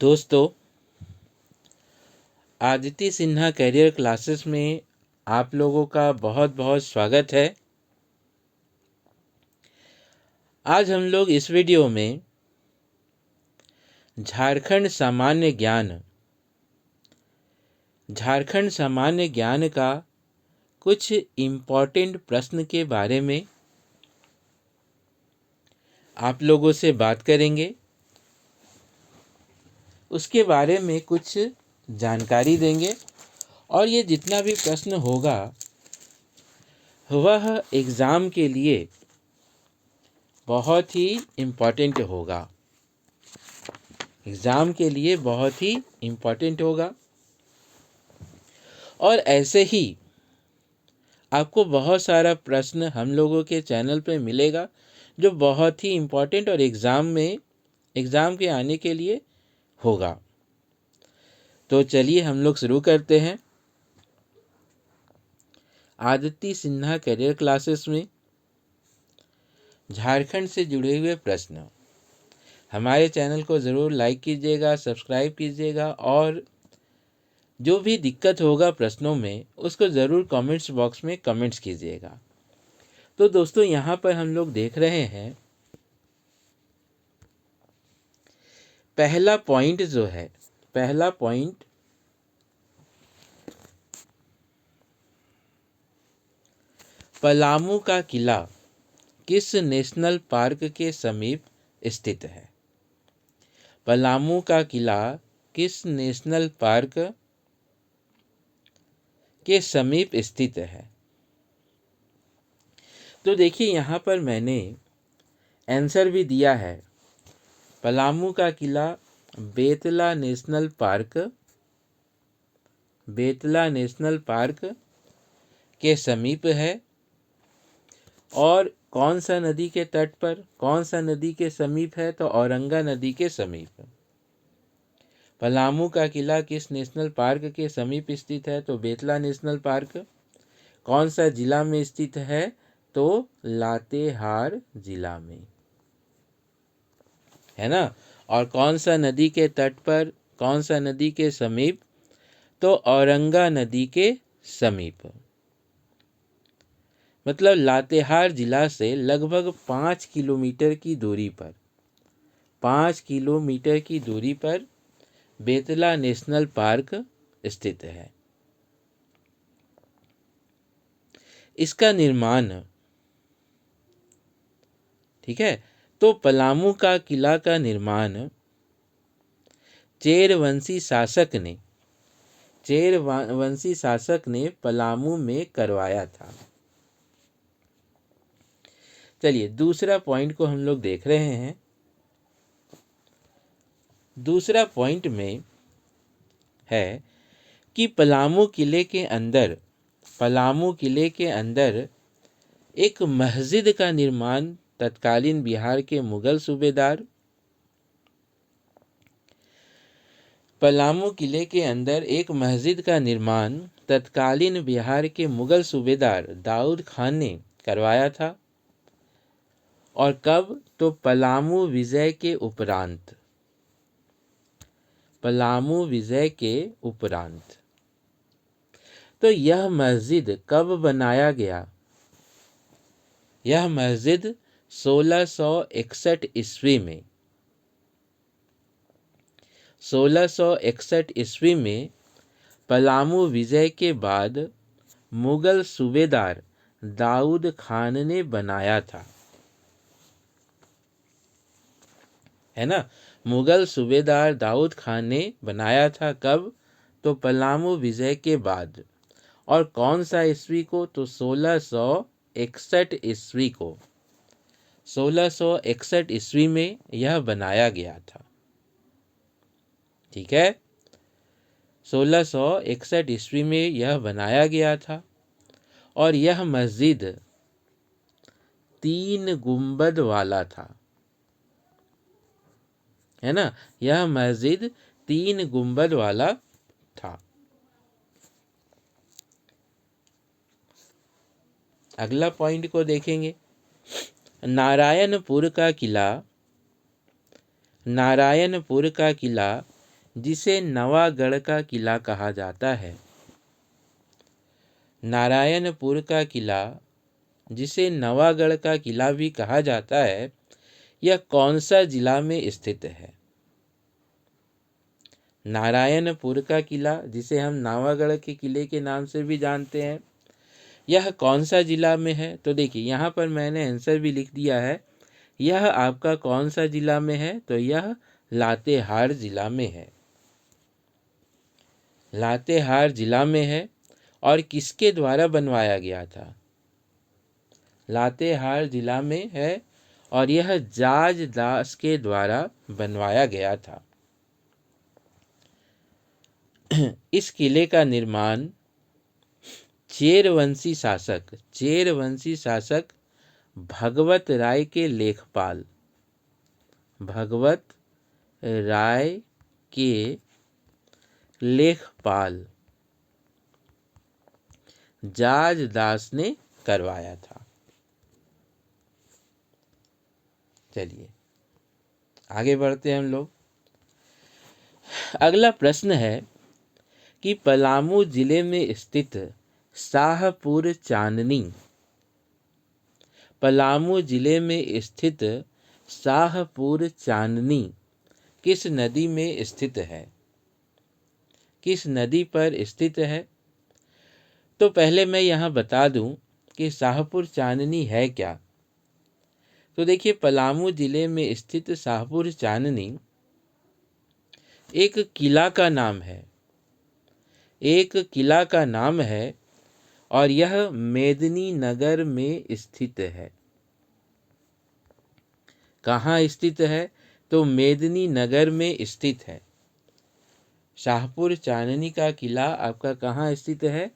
दोस्तों, Aditya Sinha career classes में आप लोगों का बहुत बहुत स्वागत है। आज हम लोग इस वीडियो में झारखंड सामान्य ज्ञान का कुछ इम्पोर्टेंट प्रश्न के बारे में आप लोगों से बात करेंगे। उसके बारे में कुछ जानकारी देंगे और ये जितना भी प्रश्न होगा वह एग्ज़ाम के लिए बहुत ही इम्पोर्टेंट होगा। एग्ज़ाम के लिए बहुत ही इम्पोर्टेंट होगा और ऐसे ही आपको बहुत सारा प्रश्न हम लोगों के चैनल पे मिलेगा जो बहुत ही इम्पोर्टेंट और एग्ज़ाम के आने के लिए होगा। तो चलिए हम लोग शुरू करते हैं। आदित्य सिन्हा करियर क्लासेस में झारखंड से जुड़े हुए प्रश्न। हमारे चैनल को ज़रूर लाइक कीजिएगा, सब्सक्राइब कीजिएगा और जो भी दिक्कत होगा प्रश्नों में उसको ज़रूर कमेंट्स बॉक्स में कमेंट्स कीजिएगा। तो दोस्तों, यहाँ पर हम लोग देख रहे हैं पहला पॉइंट पलामू का किला किस नेशनल पार्क के समीप स्थित है? पलामू का किला किस नेशनल पार्क के समीप स्थित है? तो देखिए, यहाँ पर मैंने आंसर भी दिया है। पलामू का किला बेतला नेशनल पार्क के समीप है। और कौन सा नदी के तट पर, कौन सा नदी के समीप है? तो औरंगा नदी के समीप। पलामू का किला किस नेशनल पार्क के समीप स्थित है? तो बेतला नेशनल पार्क। कौन सा जिला में स्थित है? तो लातेहार जिला में, है ना। और कौन सा नदी के तट पर, कौन सा नदी के समीप? तो औरंगा नदी के समीप। मतलब लातेहार जिला से लगभग 5 किलोमीटर की दूरी पर, 5 किलोमीटर की दूरी पर बेतला नेशनल पार्क स्थित है। इसका निर्माण, ठीक है, तो पलामू का किला का निर्माण चेरवंशी शासक ने पलामू में करवाया था। चलिए दूसरा पॉइंट को हम लोग देख रहे हैं। दूसरा पॉइंट में है कि पलामू किले के अंदर एक मस्जिद का निर्माण तत्कालीन बिहार के मुगल सूबेदार, पलामू किले के अंदर एक मस्जिद का निर्माण तत्कालीन बिहार के मुगल सूबेदार दाऊद खान ने करवाया था। और कब? तो पलामू विजय के उपरांत। तो यह मस्जिद कब बनाया गया? यह मस्जिद 1661 ईस्वी में 1661 ईस्वी में पलामू विजय के बाद मुगल सूबेदार दाऊद खान ने बनाया था, है ना। मुगल सूबेदार दाऊद खान ने बनाया था। कब? तो पलामू विजय के बाद। और कौन सा ईस्वी को? तो 1661 ईस्वी को। 1661 ईस्वी में यह बनाया गया था, ठीक है। 1661 ईस्वी में यह बनाया गया था। और यह मस्जिद 3 गुंबद वाला था, है ना। यह मस्जिद 3 गुंबद वाला था। अगला पॉइंट को देखेंगे। नारायणपुर का किला जिसे नवागढ़ का किला कहा जाता है। नारायणपुर का किला, जिसे नवागढ़ का किला भी कहा जाता है, यह कौन सा जिला में स्थित है? नारायणपुर का किला, जिसे हम नवागढ़ के किले के नाम से भी जानते हैं, यह कौन सा जिला में है? तो देखिए यहाँ पर मैंने आंसर भी लिख दिया है। यह आपका कौन सा जिला में है? तो यह लातेहार जिला में है। लातेहार जिला में है। और किसके द्वारा बनवाया गया था? लातेहार जिला में है और यह जाज दास के द्वारा बनवाया गया था। इस किले का निर्माण चेरवंशी शासक भगवत राय के लेखपाल, भगवत राय के लेखपाल जाज दास ने करवाया था। चलिए आगे बढ़ते हैं हम लोग। अगला प्रश्न है कि पलामू जिले में स्थित शाहपुर चांदनी, पलामू जिले में स्थित शाहपुर चांदनी किस नदी में स्थित है? किस नदी पर स्थित है? तो पहले मैं यहाँ बता दूं कि शाहपुर चांदनी है क्या। तो देखिए पलामू जिले में स्थित शाहपुर चांदनी एक किला का नाम है, एक किला का नाम है और यह मेदिनी नगर में स्थित है। कहाँ स्थित है? तो मेदिनी नगर में स्थित है। शाहपुर चांदनी का किला आपका कहाँ स्थित है?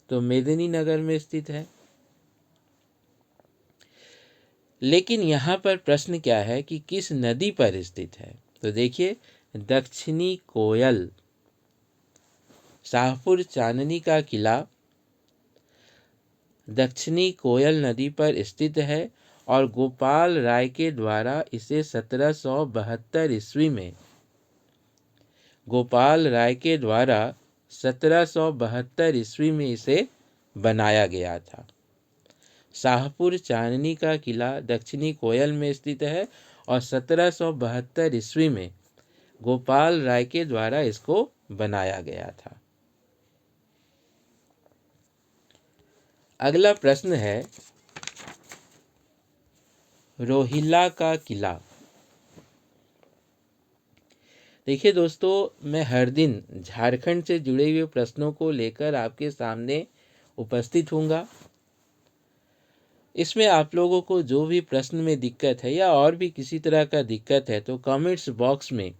तो मेदिनी नगर में स्थित है। लेकिन यहाँ पर प्रश्न क्या है कि किस नदी पर स्थित है? तो देखिए दक्षिणी कोयल, शाहपुर चांदनी का किला दक्षिणी कोयल नदी पर स्थित है और गोपाल राय के द्वारा इसे 1772 ईस्वी में, गोपाल राय के द्वारा 1772 ईस्वी में इसे बनाया गया था। शाहपुर चांदनी का किला दक्षिणी कोयल में स्थित है और 1772 ईस्वी में गोपाल राय के द्वारा इसको बनाया गया था। अगला प्रश्न है रोहिला का किला। देखिए दोस्तों, मैं हर दिन झारखंड से जुड़े हुए प्रश्नों को लेकर आपके सामने उपस्थित हूँगा। इसमें आप लोगों को जो भी प्रश्न में दिक्कत है या और भी किसी तरह का दिक्कत है तो कमेंट्स बॉक्स में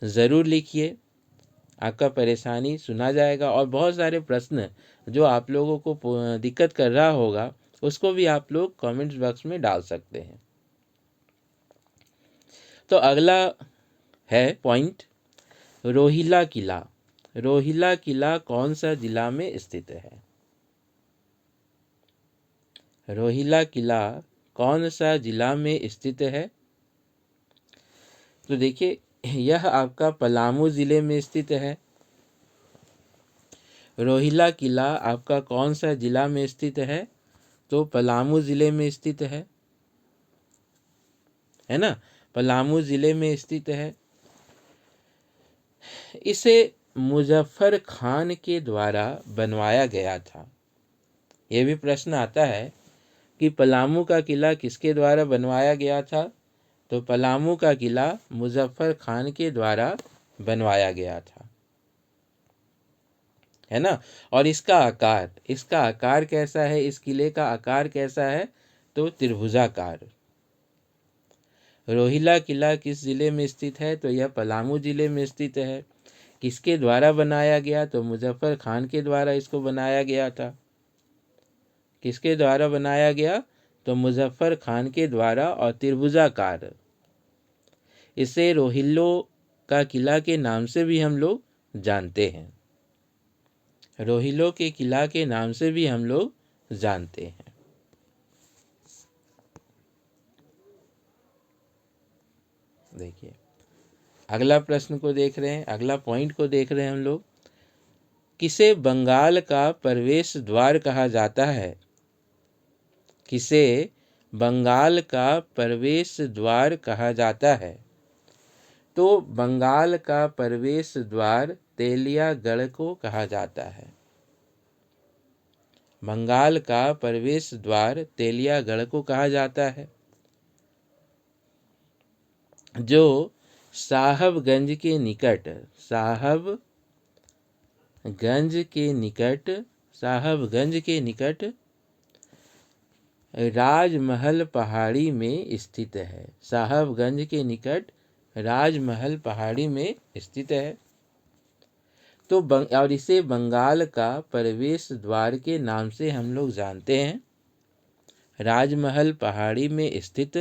ज़रूर लिखिए, आपका परेशानी सुना जाएगा। और बहुत सारे प्रश्न जो आप लोगों को दिक्कत कर रहा होगा उसको भी आप लोग कमेंट्स बॉक्स में डाल सकते हैं। तो अगला है पॉइंट रोहिला किला। रोहिला किला कौन सा जिला में स्थित है? रोहिला किला कौन सा जिला में स्थित है? तो देखिए यह आपका पलामू जिले में स्थित है। रोहिला किला आपका कौन सा जिला में स्थित है? तो पलामू जिले में स्थित है ना, पलामू जिले में स्थित है। इसे मुजफ्फर खान के द्वारा बनवाया गया था। यह भी प्रश्न आता है कि पलामू का किला किसके द्वारा बनवाया गया था? तो पलामू का किला मुजफ्फर खान के द्वारा बनवाया गया था, है ना। और इसका आकार कैसा है? इस किले का आकार कैसा है? तो त्रिभुजाकार। रोहिला किला किस जिले में स्थित है? तो यह पलामू जिले में स्थित है। किसके द्वारा बनाया गया? तो मुजफ्फर खान के द्वारा इसको बनाया गया था। किसके द्वारा बनाया गया? तो मुजफ्फर खान के द्वारा। और त्रिभुजाकार, इसे रोहिल्लो का किला के नाम से भी हम लोग जानते हैं। रोहिलो के किला के नाम से भी हम लोग जानते हैं। देखिए अगला प्रश्न को देख रहे हैं, अगला पॉइंट को देख रहे हैं हम लोग। किसे बंगाल का प्रवेश द्वार कहा जाता है? किसे बंगाल का प्रवेश द्वार कहा जाता है? तो बंगाल का प्रवेश द्वार तेलियागढ़ को कहा जाता है। बंगाल का प्रवेश द्वार तेलियागढ़ को कहा जाता है, जो साहबगंज के निकट साहबगंज के निकट राजमहल पहाड़ी में स्थित है। साहबगंज के निकट राजमहल पहाड़ी में स्थित है। तो और इसे बंगाल का प्रवेश द्वार के नाम से हम लोग जानते हैं, राजमहल पहाड़ी में स्थित।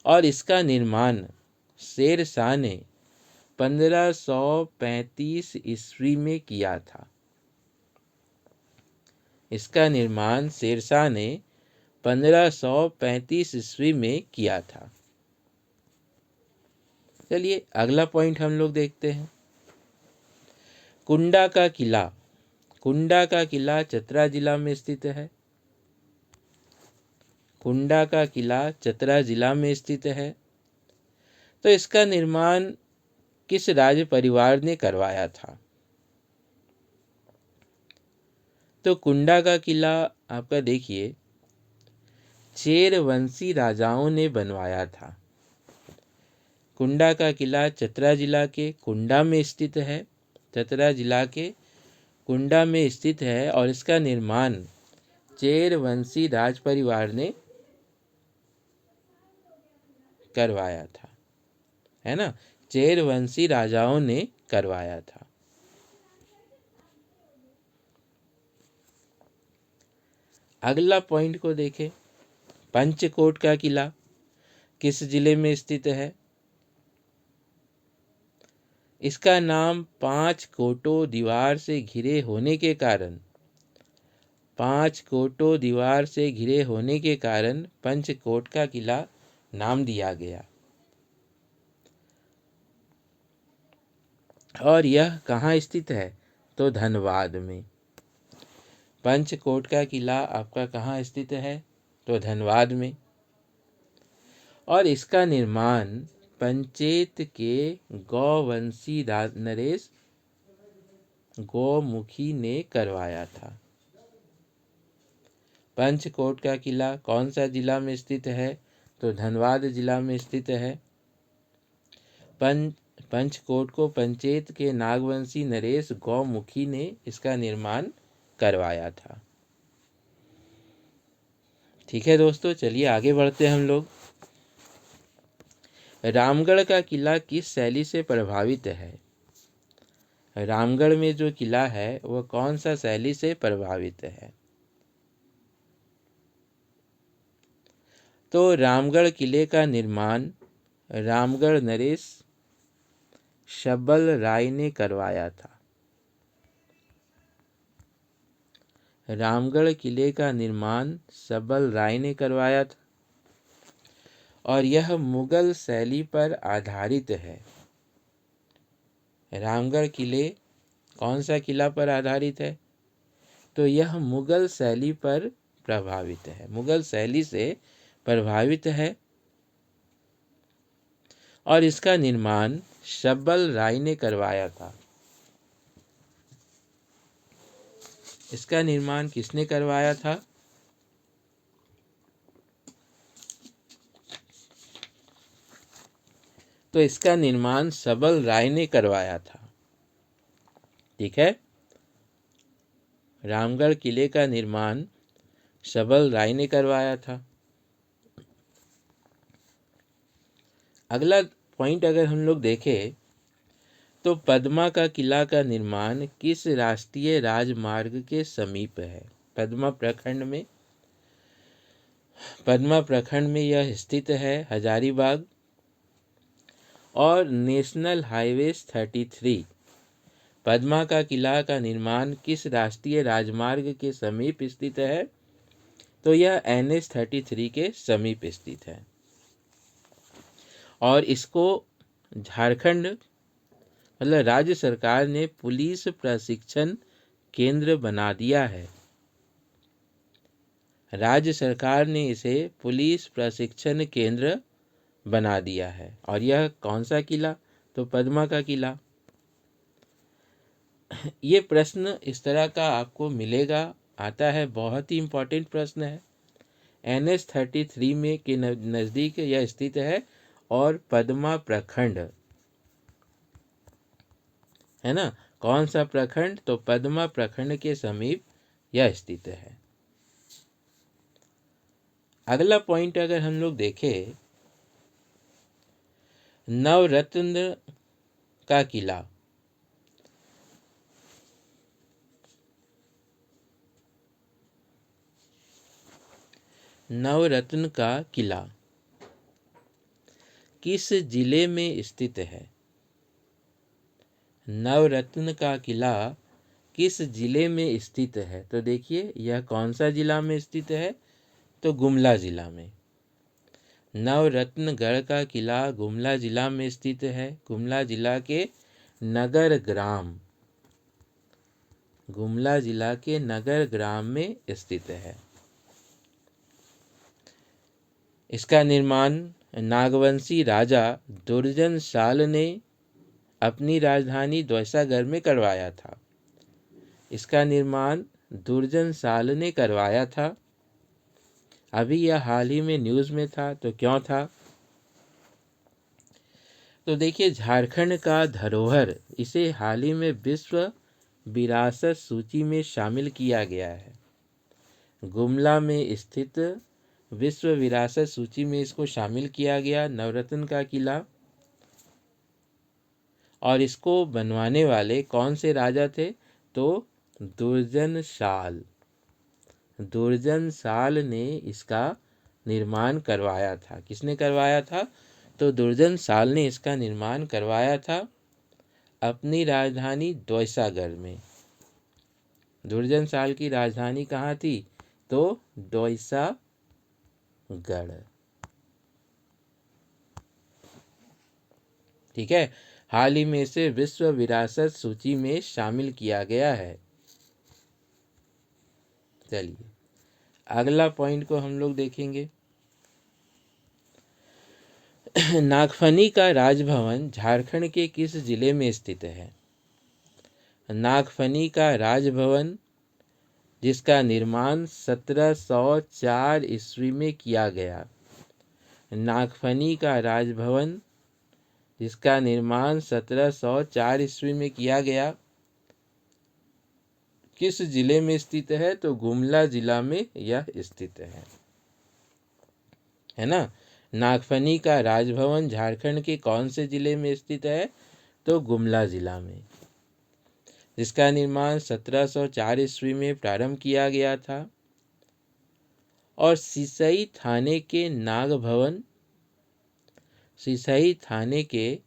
और इसका निर्माण शेर शाह ने 1535 ईस्वी में किया था। इसका निर्माण शेरशाह ने 1535 ईस्वी में किया था। चलिए अगला पॉइंट हम लोग देखते हैं। कुंडा का किला चतरा जिला में स्थित है। कुंडा का किला चतरा जिला में स्थित है। तो इसका निर्माण किस राज परिवार ने करवाया था? तो कुंडा का किला आपका देखिए चेरवंशी राजाओं ने बनवाया था। कुंडा का किला चतरा जिला के कुंडा में स्थित है। चतरा जिला के कुंडा में स्थित है और इसका निर्माण चेरवंशी राज परिवार ने करवाया था, है ना। चेरवंशी राजाओं ने करवाया था। अगला पॉइंट को देखें। पंचकोट का किला किस जिले में स्थित है? इसका नाम 5 कोटों दीवार से घिरे होने के कारण पंचकोट का किला नाम दिया गया। और यह कहाँ स्थित है? तो धनबाद में। पंचकोट का किला आपका कहाँ स्थित है? तो धनबाद में। और इसका निर्माण पंचेत के गौवंशी नरेश गौमुखी ने करवाया था। पंचकोट का किला कौन सा जिला में स्थित है? तो धनबाद जिला में स्थित है। पंचकोट को पंचेत के नागवंशी नरेश गौमुखी ने इसका निर्माण करवाया था। ठीक है दोस्तों, चलिए आगे बढ़ते हैं हम लोग। रामगढ़ का किला किस शैली से प्रभावित है? रामगढ़ में जो किला है वह कौन सा शैली से प्रभावित है? तो रामगढ़ किले का निर्माण रामगढ़ नरेश शब्बल राय ने करवाया था। रामगढ़ किले का निर्माण शब्बल राय ने करवाया था और यह मुगल शैली पर आधारित है। रामगढ़ किले कौन सा किला पर आधारित है? तो यह मुगल शैली पर प्रभावित है, मुगल शैली से प्रभावित है। और इसका निर्माण शब्बल राय ने करवाया था। इसका निर्माण किसने करवाया था? तो इसका निर्माण शब्बल राय ने करवाया था। ठीक है, रामगढ़ किले का निर्माण शब्बल राय ने करवाया था। अगला पॉइंट अगर हम लोग देखें तो पद्मा का किला का निर्माण किस राष्ट्रीय राजमार्ग के समीप है? पद्मा प्रखंड में यह स्थित है, हजारीबाग। और नेशनल हाईवे 33 पद्मा का किला का निर्माण किस राष्ट्रीय राजमार्ग के समीप स्थित है? तो यह NH 33 के समीप स्थित है। और इसको झारखंड मतलब राज्य सरकार ने पुलिस प्रशिक्षण केंद्र बना दिया है। राज्य सरकार ने इसे पुलिस प्रशिक्षण केंद्र बना दिया है। और यह कौन सा किला? तो पद्मा का किला। ये प्रश्न इस तरह का आपको मिलेगा, आता है, बहुत ही इम्पोर्टेंट प्रश्न है। NH-33 में के नज़दीक यह स्थित है और पद्मा प्रखंड है ना। कौन सा प्रखंड? तो पद्मा प्रखंड के समीप यह स्थित है। अगला पॉइंट अगर हम लोग देखें, नवरत्न का किला। नवरत्न का किला किस जिले में स्थित है? नवरत्न का किला किस जिले में स्थित है? तो देखिए, यह कौन सा जिला में स्थित है? तो गुमला जिला में। नवरत्नगढ़ का किला गुमला जिला में स्थित है। गुमला जिला के नगर ग्राम, गुमला जिला के नगर ग्राम में स्थित है। इसका निर्माण नागवंशी राजा दुर्जन साल ने अपनी राजधानी द्वैसागढ़ में करवाया था। इसका निर्माण दुर्जन साल ने करवाया था। अभी यह हाल ही में न्यूज़ में था, तो क्यों था? तो देखिए, झारखंड का धरोहर, इसे हाल ही में विश्व विरासत सूची में शामिल किया गया है। गुमला में स्थित विश्व विरासत सूची में इसको शामिल किया गया, नवरत्न का किला। और इसको बनवाने वाले कौन से राजा थे? तो दुर्जन साल। दुर्जन साल ने इसका निर्माण करवाया था। किसने करवाया था? तो दुर्जन साल ने इसका निर्माण करवाया था अपनी राजधानी द्वैसागढ़ में। दुर्जन साल की राजधानी कहाँ थी? तो द्वैसागढ़। ठीक है, हाल ही में इसे विश्व विरासत सूची में शामिल किया गया है। चलिए, अगला पॉइंट को हम लोग देखेंगे। नागफनी का राजभवन झारखंड के किस जिले में स्थित है? नागफनी का राजभवन, जिसका निर्माण 1704 ईस्वी में किया गया। नागफनी का राजभवन, जिसका निर्माण 1704 ईस्वी में किया गया, किस जिले में स्थित है? तो गुमला जिला में यह स्थित है ना। नागफनी का राजभवन झारखंड के कौन से जिले में स्थित है? तो गुमला जिला में, जिसका निर्माण 1704 ईस्वी में प्रारंभ किया गया था। और सिसई थाने के नागभवन, सिसई थाने के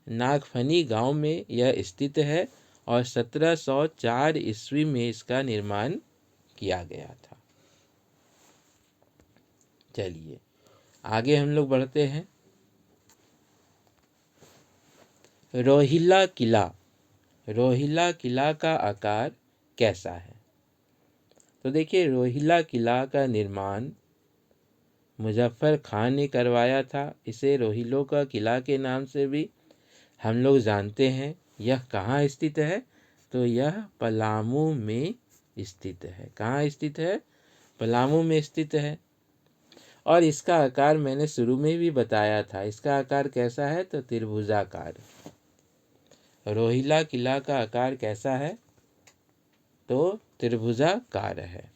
नागफनी गांव में यह स्थित है और 1704 ईस्वी में इसका निर्माण किया गया था। चलिए, आगे हम लोग बढ़ते हैं। रोहिला किला, रोहिला किला का आकार कैसा है? तो देखिए, रोहिला किला का निर्माण मुजफ्फर खान ने करवाया था। इसे रोहिलो का किला के नाम से भी हम लोग जानते हैं। यह कहाँ स्थित है? तो यह पलामू में स्थित है। कहाँ स्थित है? पलामू में स्थित है। और इसका आकार मैंने शुरू में भी बताया था। इसका आकार कैसा है? तो त्रिभुजाकार। रोहिला किला का आकार कैसा है? तो त्रिभुजाकार है।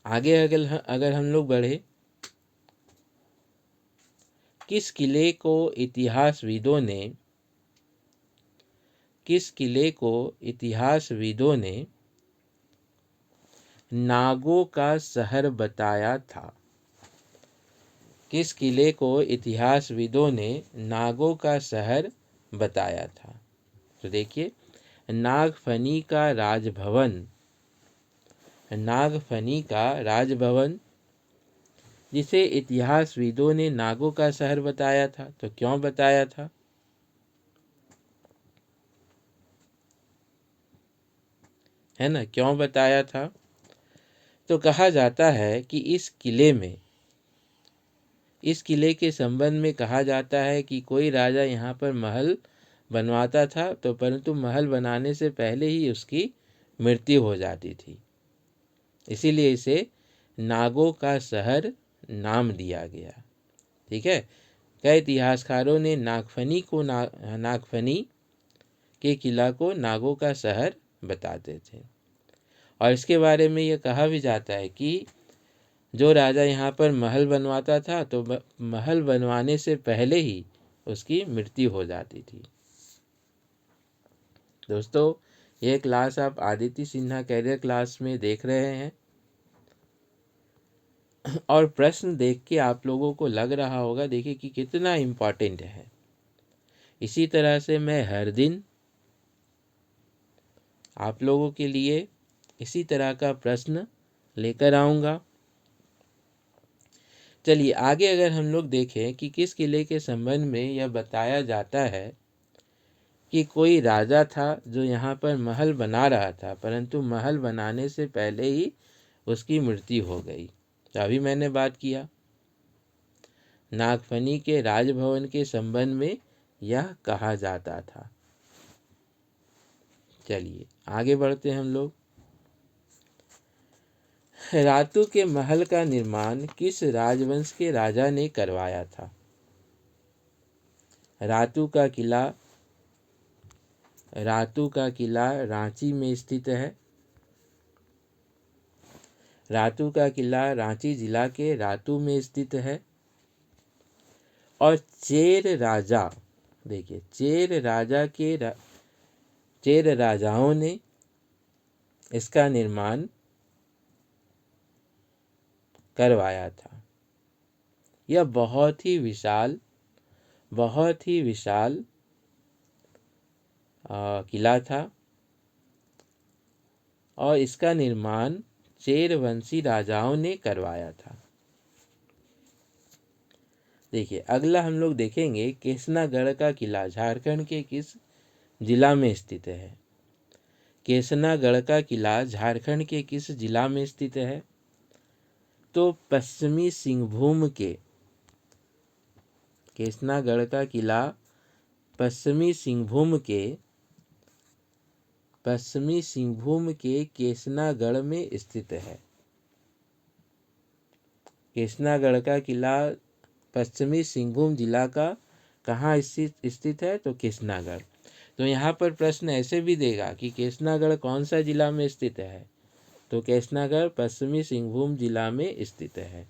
आगे अगर हम लोग बढ़े, किस किले को इतिहासविदों ने नागों का शहर बताया था? किस किले को इतिहासविदों ने नागों का शहर बताया था? तो देखिए, नागफनी का राजभवन, नागफनी का राजभवन जिसे इतिहासविदों ने नागों का शहर बताया था। तो क्यों बताया था? है ना, क्यों बताया था? तो कहा जाता है कि इस किले के संबंध में कहा जाता है कि कोई राजा यहाँ पर महल बनवाता था, तो परंतु महल बनाने से पहले ही उसकी मृत्यु हो जाती थी, इसीलिए इसे नागों का शहर नाम दिया गया। ठीक है। कई इतिहासकारों ने नागफनी के किला को नागों का शहर बताते थे। और इसके बारे में यह कहा भी जाता है कि जो राजा यहाँ पर महल बनवाता था तो महल बनवाने से पहले ही उसकी मृत्यु हो जाती थी। दोस्तों, यह क्लास आप आदित्य सिन्हा कैरियर क्लास में देख रहे हैं और प्रश्न देख के आप लोगों को लग रहा होगा, देखिए कि कितना इम्पोर्टेंट है। इसी तरह से मैं हर दिन आप लोगों के लिए इसी तरह का प्रश्न लेकर आऊँगा। चलिए आगे अगर हम लोग देखें कि किस किले के संबंध में यह बताया जाता है कि कोई राजा था जो यहाँ पर महल बना रहा था, परंतु महल बनाने से पहले ही उसकी मृत्यु हो गई। तो अभी मैंने बात किया नागफनी के राजभवन के संबंध में यह कहा जाता था। चलिए आगे बढ़ते हैं हम लोग। रातू के महल का निर्माण किस राजवंश के राजा ने करवाया था? रातू का किला रांची में स्थित है। रातू का किला रांची जिला के रातू में स्थित है। और चेर राजा, देखिए चेर राजाओं ने इसका निर्माण करवाया था। यह बहुत ही विशाल किला था और इसका निर्माण चेर वंशी राजाओं ने करवाया था। देखिए अगला हम लोग देखेंगे केसनागढ़ का किला झारखंड के किस जिला में स्थित है? केसनागढ़ का किला झारखंड के किस जिला में स्थित है? तो पश्चिमी सिंहभूम के केसनागढ़ में स्थित है। केसनागढ़ का किला पश्चिमी सिंहभूम जिला का कहाँ स्थित है? तो केसनागढ़। तो यहाँ पर प्रश्न ऐसे भी देगा कि केसनागढ़ कौन सा जिला में स्थित है? तो केसनागढ़ पश्चिमी सिंहभूम जिला में स्थित है।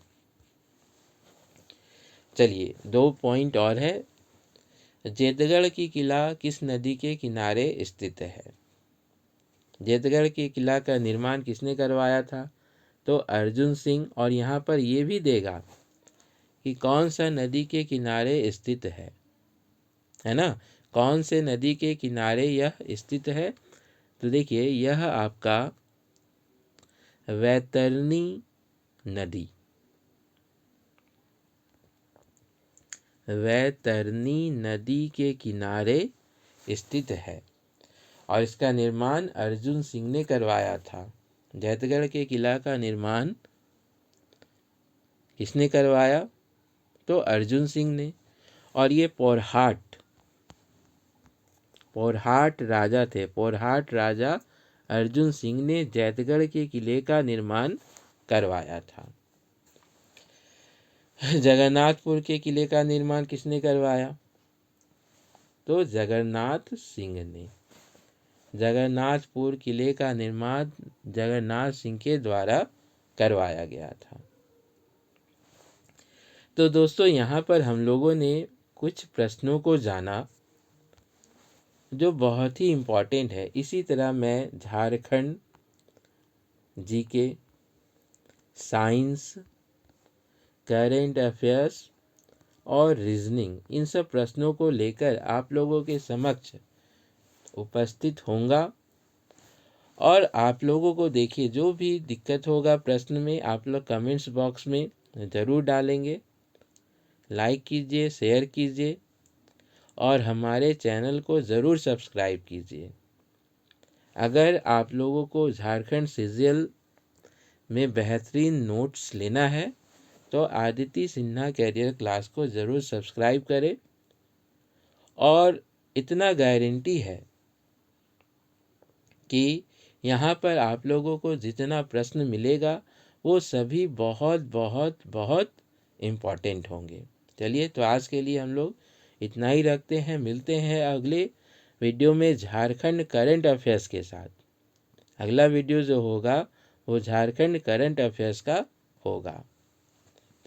चलिए 2 पॉइंट और है। जेतगढ़ की किला किस नदी के किनारे स्थित है? जेतगढ़ के किला का निर्माण किसने करवाया था? तो अर्जुन सिंह। और यहाँ पर ये भी देगा कि कौन सा नदी के किनारे स्थित है ना, कौन से नदी के किनारे यह स्थित है? तो देखिए यह आपका वैतरणी नदी के किनारे स्थित है और इसका निर्माण अर्जुन सिंह ने करवाया था। जैतगढ़ के किला का निर्माण किसने करवाया? तो अर्जुन सिंह ने। और ये पोरहाट राजा थे। पोरहाट राजा अर्जुन सिंह ने जैतगढ़ के किले का निर्माण करवाया था। जगन्नाथपुर के किले का निर्माण किसने करवाया? तो जगन्नाथ सिंह ने। जगन्नाथपुर किले का निर्माण जगन्नाथ सिंह के द्वारा करवाया गया था। तो दोस्तों यहाँ पर हम लोगों ने कुछ प्रश्नों को जाना जो बहुत ही इम्पोर्टेंट है। इसी तरह मैं Jharkhand GK, science, current affairs और रीजनिंग, इन सब प्रश्नों को लेकर आप लोगों के समक्ष उपस्थित होऊंगा। और आप लोगों को देखिए जो भी दिक्कत होगा प्रश्न में, आप लोग कमेंट्स बॉक्स में ज़रूर डालेंगे। लाइक कीजिए, शेयर कीजिए और हमारे चैनल को ज़रूर सब्सक्राइब कीजिए। अगर आप लोगों को झारखंड सीजीएल में बेहतरीन नोट्स लेना है तो आदिति सिन्हा कैरियर क्लास को ज़रूर सब्सक्राइब करें। और इतना गारंटी है कि यहाँ पर आप लोगों को जितना प्रश्न मिलेगा वो सभी बहुत बहुत बहुत इम्पॉर्टेंट होंगे। चलिए, तो आज के लिए हम लोग इतना ही रखते हैं। मिलते हैं अगले वीडियो में झारखंड करंट अफेयर्स के साथ। अगला वीडियो जो होगा वो झारखंड करंट अफेयर्स का होगा।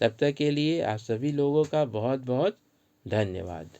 तब तक के लिए आप सभी लोगों का बहुत बहुत धन्यवाद।